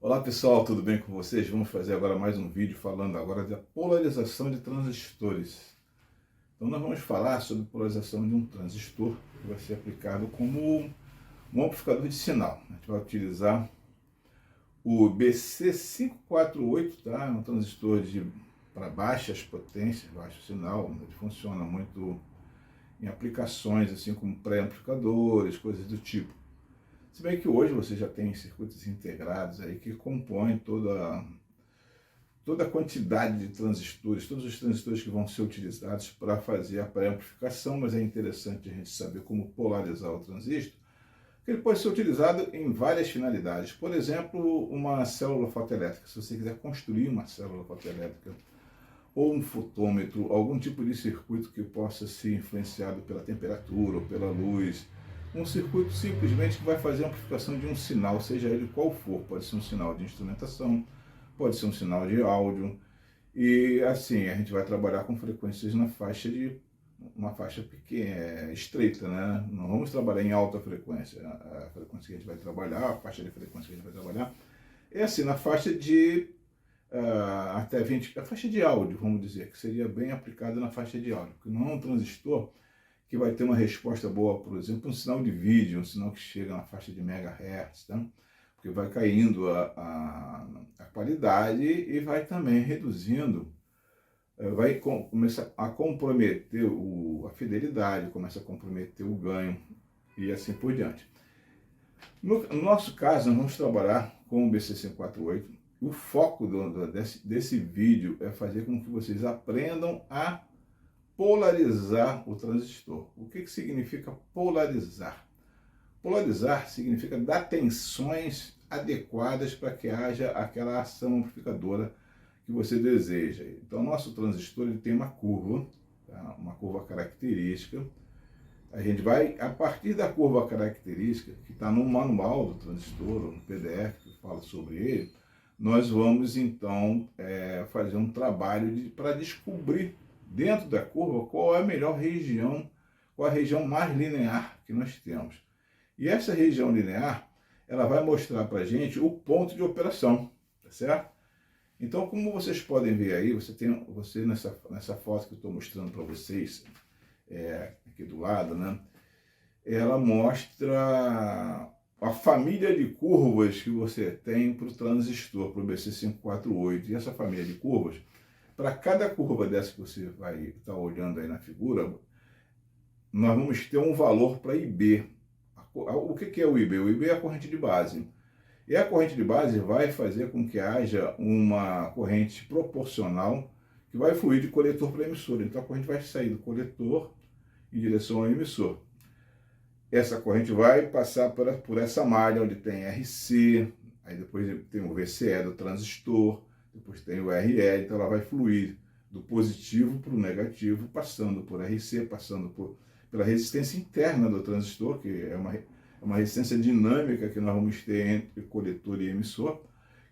Olá pessoal, tudo bem com vocês? Vamos fazer agora mais um vídeo falando agora da polarização de transistores. Então nós vamos falar sobre polarização de um transistor que vai ser aplicado como um amplificador de sinal. A gente vai utilizar o BC548, tá? É um transistor para baixas potências, baixo sinal. Ele funciona muito em aplicações assim como pré-amplificadores, coisas do tipo. Se bem que hoje você já tem circuitos integrados aí que compõem toda a quantidade de transistores, todos os transistores que vão ser utilizados para fazer a pré-amplificação, mas é interessante a gente saber como polarizar o transistor, que ele pode ser utilizado em várias finalidades. Por exemplo, uma célula fotoelétrica. Se você quiser construir uma célula fotoelétrica ou um fotômetro, algum tipo de circuito que possa ser influenciado pela temperatura ou pela luz, um circuito simplesmente que vai fazer a amplificação de um sinal, seja ele qual for. Pode ser um sinal de instrumentação, pode ser um sinal de áudio. E assim, a gente vai trabalhar com frequências na faixa de uma faixa pequena, estreita, né? Não vamos trabalhar em alta frequência. A frequência que a gente vai trabalhar, a faixa de frequência que a gente vai trabalhar, é assim, na faixa de até 20, a faixa de áudio, vamos dizer, que seria bem aplicada na faixa de áudio, porque não é um transistor que vai ter uma resposta boa, por exemplo, um sinal de vídeo, um sinal que chega na faixa de megahertz, tá? Porque vai caindo a qualidade e vai também reduzindo, vai começar a comprometer a fidelidade, começa a comprometer o ganho e assim por diante. No nosso caso, nós vamos trabalhar com o BC548. O foco desse vídeo é fazer com que vocês aprendam a polarizar o transistor. O que significa polarizar? Polarizar significa dar tensões adequadas para que haja aquela ação amplificadora que você deseja. Então, nosso transistor ele tem uma curva, tá? Uma curva característica. A gente vai, a partir da curva característica, que está no manual do transistor, ou no PDF que fala sobre ele, nós vamos então fazer um trabalho para descobrir dentro da curva qual é a melhor região, qual a região mais linear que nós temos. E essa região linear, ela vai mostrar para a gente o ponto de operação, tá certo? Então, como vocês podem ver aí, você nessa foto que eu estou mostrando para vocês, aqui do lado, né? Ela mostra a família de curvas que você tem para o transistor, para o BC548. E essa família de curvas, para cada curva dessa que você vai estar olhando aí na figura, nós vamos ter um valor para IB. O que é o IB? O IB é a corrente de base. E a corrente de base vai fazer com que haja uma corrente proporcional que vai fluir de coletor para emissor. Então a corrente vai sair do coletor em direção ao emissor. Essa corrente vai passar por essa malha onde tem RC, aí depois tem o VCE do transistor, depois tem o RE, então ela vai fluir do positivo para o negativo, passando por RC, passando pela resistência interna do transistor, que é uma resistência dinâmica que nós vamos ter entre coletor e emissor,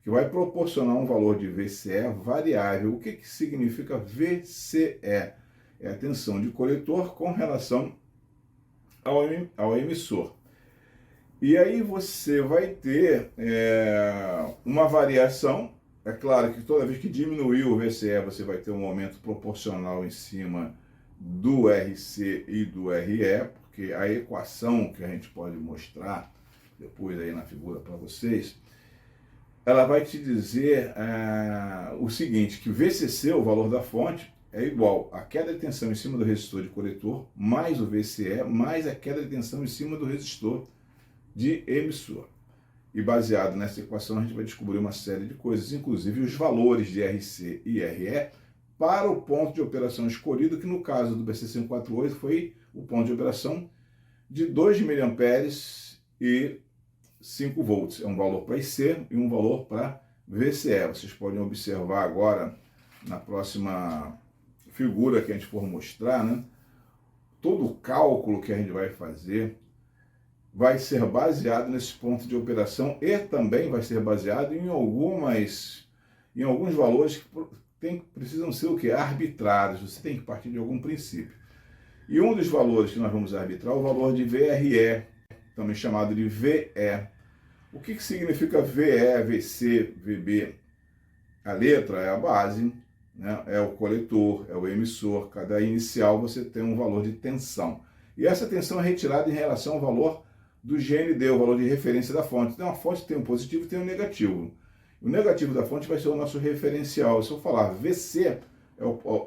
que vai proporcionar um valor de VCE variável. O que significa VCE? É a tensão de coletor com relação ao emissor. E aí você vai ter uma variação. É claro que toda vez que diminuir o VCE, você vai ter um aumento proporcional em cima do RC e do RE, porque a equação que a gente pode mostrar depois aí na figura para vocês, ela vai te dizer o seguinte, que VCC, o valor da fonte, é igual a queda de tensão em cima do resistor de coletor, mais o VCE, mais a queda de tensão em cima do resistor de emissor. E baseado nessa equação, a gente vai descobrir uma série de coisas, inclusive os valores de RC e RE para o ponto de operação escolhido, que no caso do BC548 foi o ponto de operação de 2 mA e 5 volts. É um valor para IC e um valor para VCE. Vocês podem observar agora na próxima figura que a gente for mostrar, né? Todo o cálculo que a gente vai fazer vai ser baseado nesse ponto de operação e também vai ser baseado em alguns valores que precisam ser o quê? Arbitrários. Você tem que partir de algum princípio. E um dos valores que nós vamos arbitrar é o valor de VRE, também chamado de VE. O que significa VE, VC, VB? A letra é a base, né? É o coletor, é o emissor. Cada inicial você tem um valor de tensão. E essa tensão é retirada em relação ao valor do GND, o valor de referência da fonte. Então a fonte tem um positivo e tem um negativo. O negativo da fonte vai ser o nosso referencial. Se eu falar VC,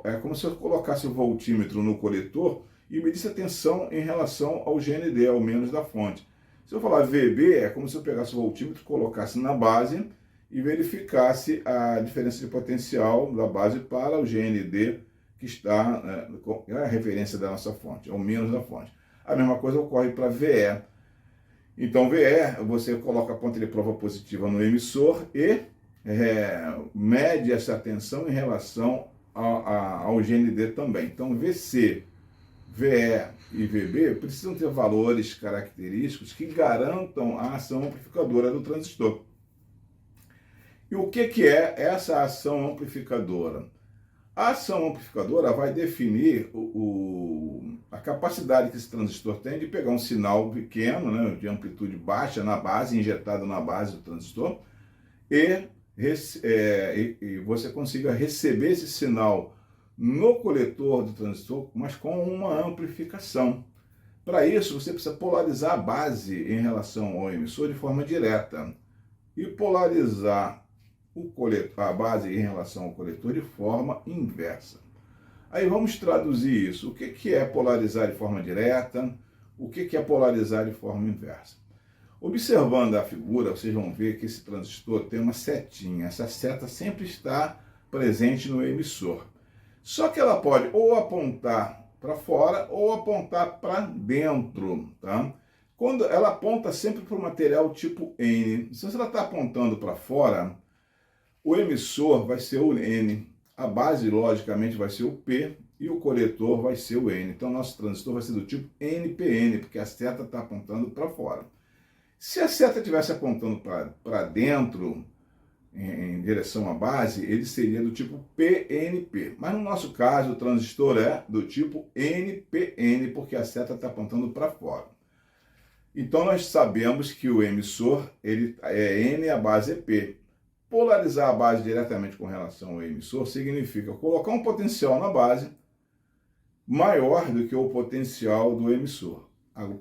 é como se eu colocasse o voltímetro no coletor e medisse a tensão em relação ao GND, ao menos da fonte. Se eu falar VB, é como se eu pegasse o voltímetro, colocasse na base e verificasse a diferença de potencial da base para o GND, que está a referência da nossa fonte, ao menos da fonte. A mesma coisa ocorre para VE. Então, VE, você coloca a ponta de prova positiva no emissor e mede essa tensão em relação ao GND também. Então, VC, VE e VB precisam ter valores característicos que garantam a ação amplificadora do transistor. E o que é essa ação amplificadora? A ação amplificadora vai definir a capacidade que esse transistor tem de pegar um sinal pequeno, né, de amplitude baixa na base, injetado na base do transistor, e você consiga receber esse sinal no coletor do transistor, mas com uma amplificação. Para isso, você precisa polarizar a base em relação ao emissor de forma direta e polarizar a base em relação ao coletor de forma inversa. Aí vamos traduzir isso. O que é polarizar de forma direta? O que é polarizar de forma inversa? Observando a figura, vocês vão ver que esse transistor tem uma setinha. Essa seta sempre está presente no emissor. Só que ela pode ou apontar para fora ou apontar para dentro, tá? Quando ela aponta sempre para o material tipo N. Se ela está apontando para fora, o emissor vai ser o N, a base, logicamente, vai ser o P e o coletor vai ser o N. Então, nosso transistor vai ser do tipo NPN, porque a seta está apontando para fora. Se a seta estivesse apontando para dentro, em direção à base, ele seria do tipo PNP. Mas no nosso caso, o transistor é do tipo NPN, porque a seta está apontando para fora. Então, nós sabemos que o emissor ele é N, a base é P. Polarizar a base diretamente com relação ao emissor significa colocar um potencial na base maior do que o potencial do emissor.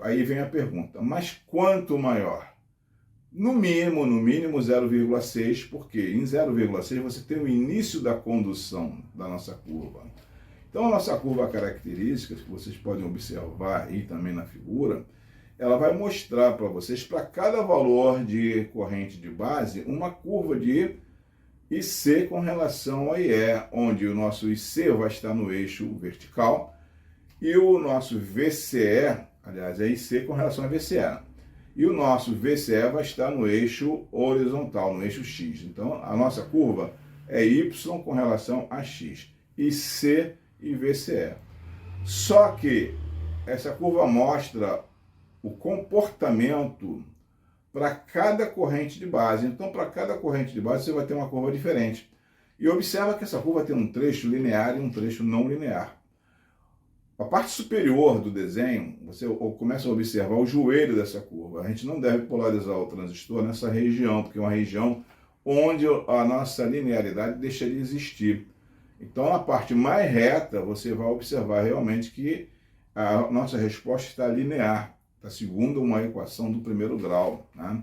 Aí vem a pergunta, mas quanto maior? No mínimo 0,6, porque em 0,6 você tem o início da condução da nossa curva. Então a nossa curva característica, que vocês podem observar aí também na figura, ela vai mostrar para vocês, para cada valor de corrente de base, uma curva de IC com relação a IE, onde o nosso IC vai estar no eixo vertical e o nosso VCE, aliás, é IC com relação a VCE, e o nosso VCE vai estar no eixo horizontal, no eixo X. Então, a nossa curva é Y com relação a X, IC e VCE. Só que essa curva mostra o comportamento para cada corrente de base. Então, para cada corrente de base, você vai ter uma curva diferente. E observa que essa curva tem um trecho linear e um trecho não linear. A parte superior do desenho, você começa a observar o joelho dessa curva. A gente não deve polarizar o transistor nessa região, porque é uma região onde a nossa linearidade deixa de existir. Então, na parte mais reta, você vai observar realmente que a nossa resposta está linear. Está segundo uma equação do primeiro grau, né?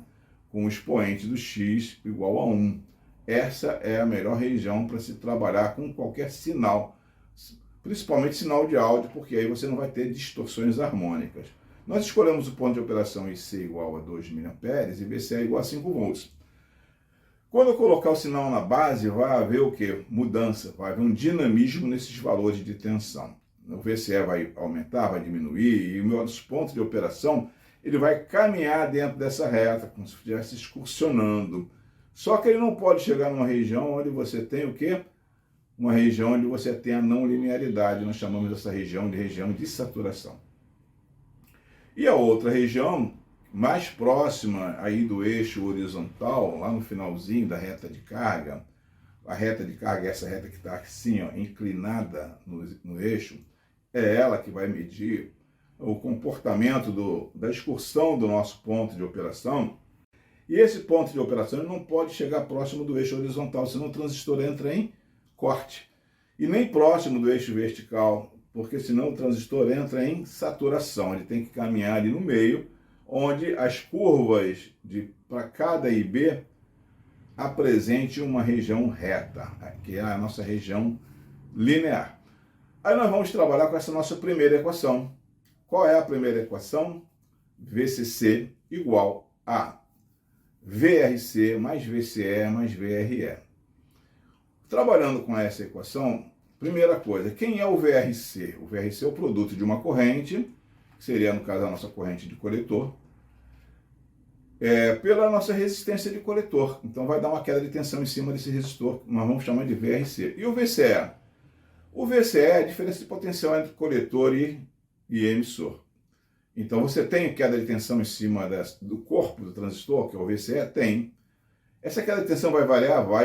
Com o expoente do x igual a 1. Essa é a melhor região para se trabalhar com qualquer sinal, principalmente sinal de áudio, porque aí você não vai ter distorções harmônicas. Nós escolhemos o ponto de operação IC igual a 2 mA e VCE igual a 5 volts. Quando eu colocar o sinal na base, vai haver o quê? Mudança, vai haver um dinamismo nesses valores de tensão. O VCE vai aumentar, vai diminuir, e o nosso ponto de operação ele vai caminhar dentro dessa reta, como se estivesse excursionando. Só que ele não pode chegar numa região onde você tem o quê? Uma região onde você tem a não linearidade. Nós chamamos essa região de saturação. E a outra região, mais próxima aí do eixo horizontal, lá no finalzinho da reta de carga, a reta de carga é essa reta que está assim, ó, inclinada no eixo, é ela que vai medir o comportamento da excursão do nosso ponto de operação. E esse ponto de operação não pode chegar próximo do eixo horizontal, senão o transistor entra em corte. E nem próximo do eixo vertical, porque senão o transistor entra em saturação. Ele tem que caminhar ali no meio, onde as curvas para cada IB apresente uma região reta, que é a nossa região linear. Aí nós vamos trabalhar com essa nossa primeira equação. Qual é a primeira equação? VCC igual a VRC mais VCE mais VRE. Trabalhando com essa equação, primeira coisa, quem é o VRC? O VRC é o produto de uma corrente, que seria, no caso, a nossa corrente de coletor, pela nossa resistência de coletor. Então vai dar uma queda de tensão em cima desse resistor, nós vamos chamar de VRC. E o VCE? O VCE é a diferença de potencial entre coletor e emissor. Então você tem queda de tensão em cima do corpo do transistor, que é o VCE? Tem. Essa queda de tensão vai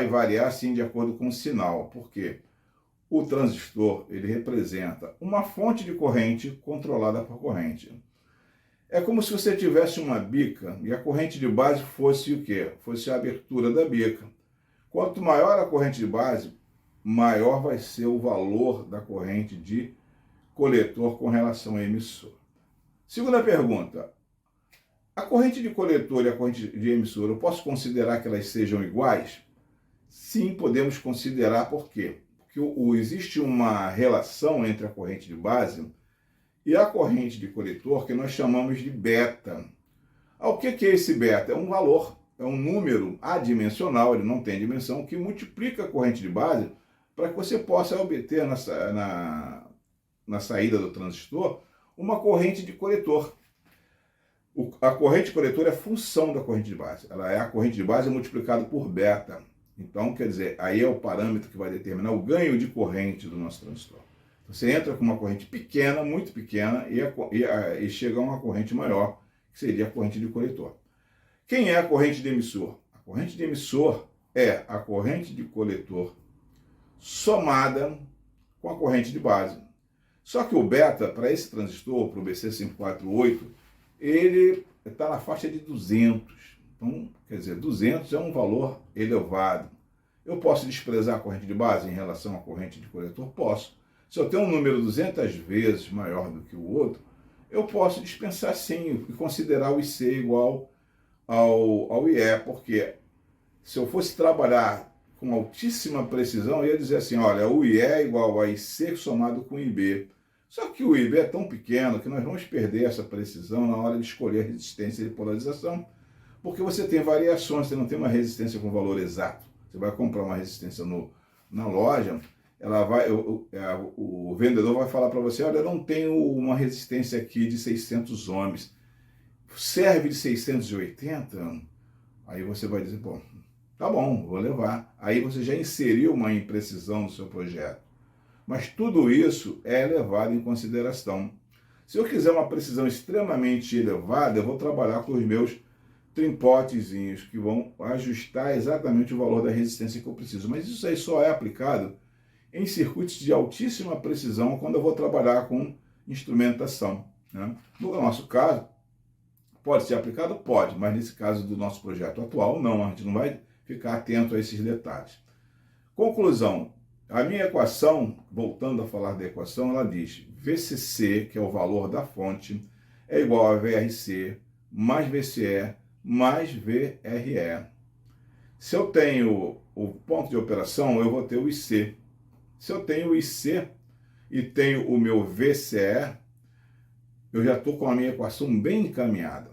variar sim de acordo com o sinal. Por quê? O transistor, ele representa uma fonte de corrente controlada por corrente. É como se você tivesse uma bica e a corrente de base fosse o quê? Fosse a abertura da bica. Quanto maior a corrente de base, maior vai ser o valor da corrente de coletor com relação ao emissor. Segunda pergunta. A corrente de coletor e a corrente de emissor, eu posso considerar que elas sejam iguais? Sim, podemos considerar. Por quê? Porque existe uma relação entre a corrente de base e a corrente de coletor que nós chamamos de beta. O que é esse beta? É um valor, é um número adimensional, ele não tem dimensão, que multiplica a corrente de base para que você possa obter na saída do transistor uma corrente de coletor. A corrente de coletor é função da corrente de base. Ela é a corrente de base multiplicada por beta. Então, quer dizer, aí é o parâmetro que vai determinar o ganho de corrente do nosso transistor. Você entra com uma corrente pequena, muito pequena, e chega a uma corrente maior, que seria a corrente de coletor. Quem é a corrente de emissor? A corrente de emissor é a corrente de coletor somada com a corrente de base. Só que o beta, para esse transistor, para o BC548, ele está na faixa de 200. Então, quer dizer, 200 é um valor elevado. Eu posso desprezar a corrente de base em relação à corrente de coletor? Posso. Se eu tenho um número 200 vezes maior do que o outro, eu posso dispensar sim e considerar o IC igual ao IE, porque se eu fosse trabalhar com altíssima precisão, eu ia dizer assim, olha, o IE é igual a IC somado com IB. Só que o IB é tão pequeno que nós vamos perder essa precisão na hora de escolher resistência de polarização, porque você tem variações, você não tem uma resistência com valor exato. Você vai comprar uma resistência na loja, o vendedor vai falar para você, olha, eu não tenho uma resistência aqui de 600 ohms, serve de 680? Aí você vai dizer, bom, tá bom, vou levar. Aí você já inseriu uma imprecisão no seu projeto. Mas tudo isso é levado em consideração. Se eu quiser uma precisão extremamente elevada, eu vou trabalhar com os meus trimpotezinhos que vão ajustar exatamente o valor da resistência que eu preciso. Mas isso aí só é aplicado em circuitos de altíssima precisão quando eu vou trabalhar com instrumentação, né? No nosso caso, pode ser aplicado? Pode, mas nesse caso do nosso projeto atual, não. A gente não vai ficar atento a esses detalhes. Conclusão. A minha equação, voltando a falar da equação, ela diz VCC, que é o valor da fonte, é igual a VRC mais VCE mais VRE. Se eu tenho o ponto de operação, eu vou ter o IC. Se eu tenho o IC e tenho o meu VCE, eu já estou com a minha equação bem encaminhada.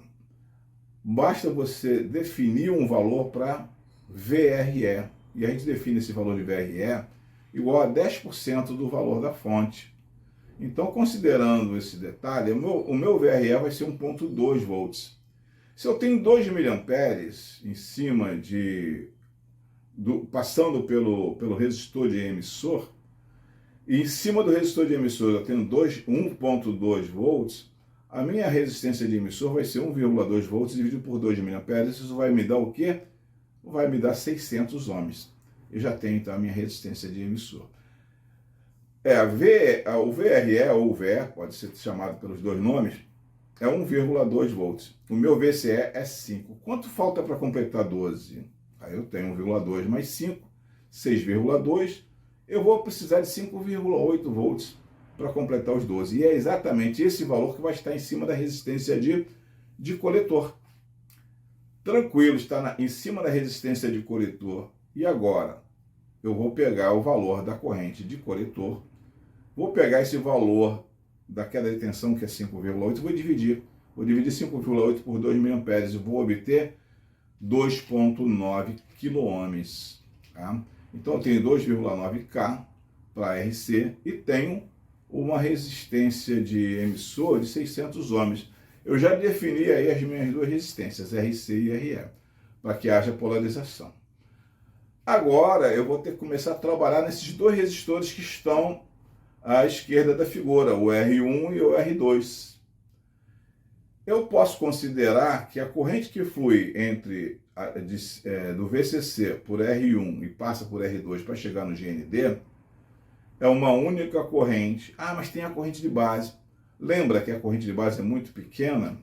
Basta você definir um valor para VRE. E a gente define esse valor de VRE igual a 10% do valor da fonte. Então, considerando esse detalhe, o meu VRE vai ser 1,2 volts. Se eu tenho 2 miliamperes em cima passando pelo resistor de emissor, e em cima do resistor de emissor eu tenho 1,2 volts, a minha resistência de emissor vai ser 1,2 volts dividido por 2 miliamperes. Isso vai me dar o quê? Vai me dar 600 ohms. Eu já tenho, então, a minha resistência de emissor. O VRE ou o VE, pode ser chamado pelos dois nomes, é 1,2 volts. O meu VCE é 5. Quanto falta para completar 12? Aí eu tenho 1,2 mais 5, 6,2. Eu vou precisar de 5,8 volts para completar os 12. E é exatamente esse valor que vai estar em cima da resistência de coletor. Tranquilo, está em cima da resistência de coletor. E agora? Eu vou pegar o valor da corrente de coletor, vou pegar esse valor da queda de tensão, que é 5,8, vou dividir 5,8 por 2 mA e vou obter 2,9 kΩ. Tá? Então eu tenho 2,9 K para RC e tenho uma resistência de emissor de 600 ohms. Eu já defini aí as minhas duas resistências, RC e RE, para que haja polarização. Agora eu vou ter que começar a trabalhar nesses dois resistores que estão à esquerda da figura, o R1 e o R2. Eu posso considerar que a corrente que flui do VCC por R1 e passa por R2 para chegar no GND é uma única corrente. Ah, mas tem a corrente de base. Lembra que a corrente de base é muito pequena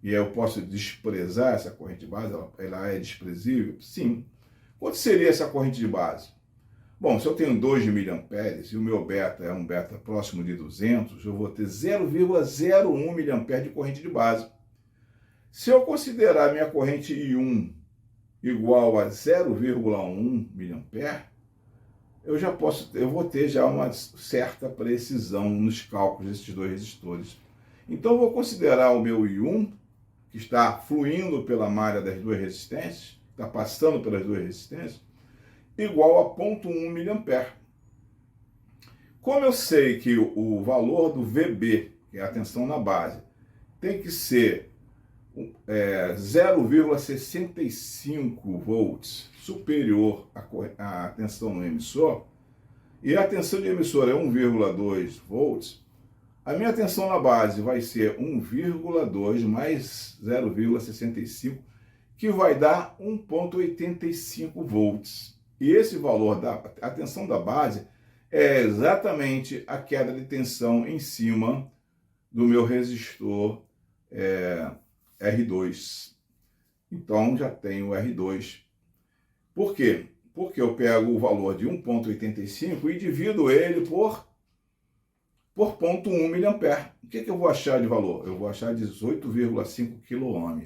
e eu posso desprezar essa corrente de base? Ela é desprezível? Sim. Quanto seria essa corrente de base? Bom, se eu tenho 2 mA e o meu beta é um beta próximo de 200, eu vou ter 0,01 mA de corrente de base. Se eu considerar minha corrente I1 igual a 0,1 mA, eu vou ter já uma certa precisão nos cálculos desses dois resistores. Então eu vou considerar o meu I1, que está fluindo pela malha das duas resistências, está passando pelas duas resistências, igual a 0,1 mA. Como eu sei que o valor do VB, que é a tensão na base, tem que ser 0,65 volts superior à tensão no emissor, e a tensão de emissor é 1,2 volts, a minha tensão na base vai ser 1,2 mais 0,65, que vai dar 1,85 volts. E esse valor a tensão da base é exatamente a queda de tensão em cima do meu resistor R2. Então já tenho o R2. Por quê? Porque eu pego o valor de 1,85 e divido ele por 0,1 mA. O que eu vou achar de valor? Eu vou achar 18,5 kΩ.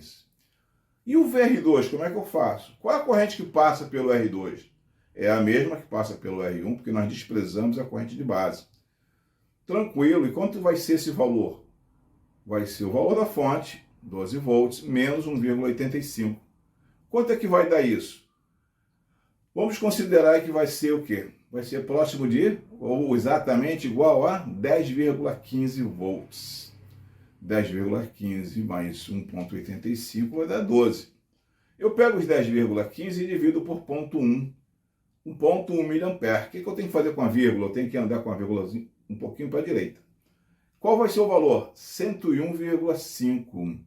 E o VR2, como é que eu faço? Qual é a corrente que passa pelo R2? É a mesma que passa pelo R1, porque nós desprezamos a corrente de base. Tranquilo. E quanto vai ser esse valor? Vai ser o valor da fonte, 12 volts, menos 1,85. Quanto é que vai dar isso? Vamos considerar que vai ser o quê? Vai ser próximo de, ou exatamente igual a 10,15 volts. 10,15 mais 1,85 vai dar 12. Eu pego os 10,15 e divido por 0,1. 1,1 mA. O que eu tenho que fazer com a vírgula? Eu tenho que andar com a vírgula um pouquinho para a direita. Qual vai ser o valor? 101,5.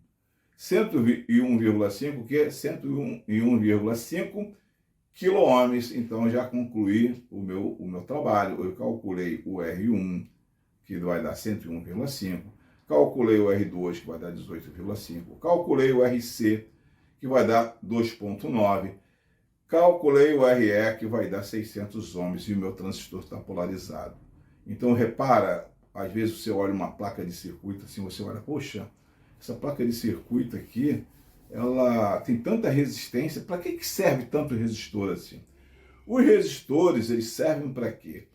101,5, que é 101,5 kΩ. Então, já concluí o meu trabalho. Eu calculei o R1, que vai dar 101,5. Calculei o R2, que vai dar 18,5. Calculei o RC, que vai dar 2,9. Calculei o RE, que vai dar 600 ohms, e o meu transistor está polarizado. Então, repara, às vezes você olha uma placa de circuito, assim, você olha, poxa, essa placa de circuito aqui, ela tem tanta resistência, para que serve tanto resistor assim? Os resistores, eles servem para quê?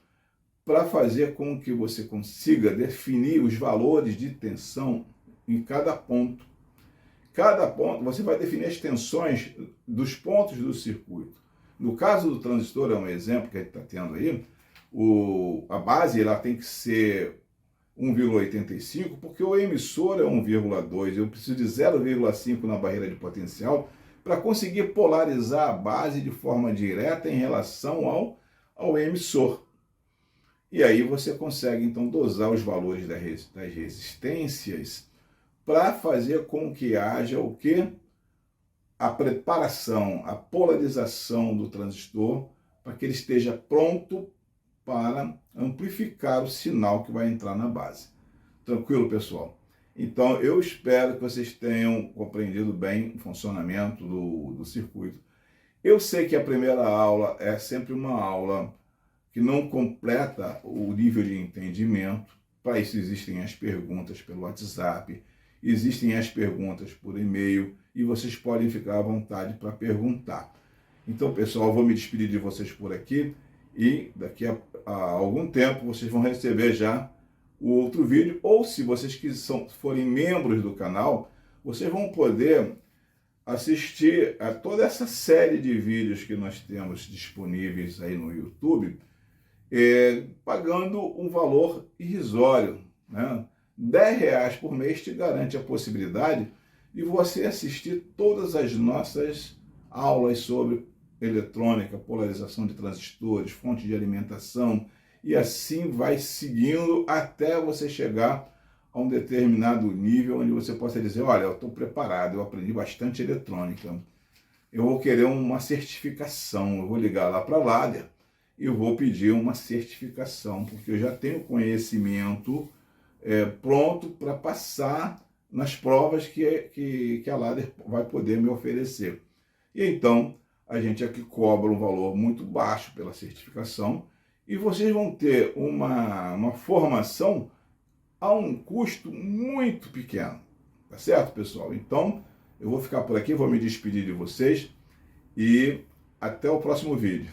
Para fazer com que você consiga definir os valores de tensão em cada ponto. Cada ponto, você vai definir as tensões dos pontos do circuito. No caso do transistor, é um exemplo que a gente está tendo aí, a base ela tem que ser 1,85, porque o emissor é 1,2, eu preciso de 0,5 na barreira de potencial para conseguir polarizar a base de forma direta em relação ao emissor. E aí você consegue, então, dosar os valores das resistências para fazer com que haja o quê? A preparação, a polarização do transistor para que ele esteja pronto para amplificar o sinal que vai entrar na base. Tranquilo, pessoal? Então, eu espero que vocês tenham compreendido bem o funcionamento do circuito. Eu sei que a primeira aula é sempre uma aula que não completa o nível de entendimento. Para isso existem as perguntas pelo WhatsApp, existem as perguntas por e-mail e vocês podem ficar à vontade para perguntar. Então, pessoal, eu vou me despedir de vocês por aqui e daqui a algum tempo vocês vão receber já o outro vídeo, ou se vocês forem membros do canal, vocês vão poder assistir a toda essa série de vídeos que nós temos disponíveis aí no YouTube, pagando um valor irrisório, né? R$ 10 por mês te garante a possibilidade de você assistir todas as nossas aulas sobre eletrônica, polarização de transistores, fonte de alimentação, e assim vai seguindo até você chegar a um determinado nível onde você possa dizer, olha, eu estou preparado, eu aprendi bastante eletrônica, eu vou querer uma certificação, eu vou ligar lá para a Ladder e eu vou pedir uma certificação, porque eu já tenho conhecimento pronto para passar nas provas que a Ladder vai poder me oferecer. E então, a gente aqui cobra um valor muito baixo pela certificação e vocês vão ter uma formação a um custo muito pequeno. Tá certo, pessoal? Então, eu vou ficar por aqui, vou me despedir de vocês e até o próximo vídeo.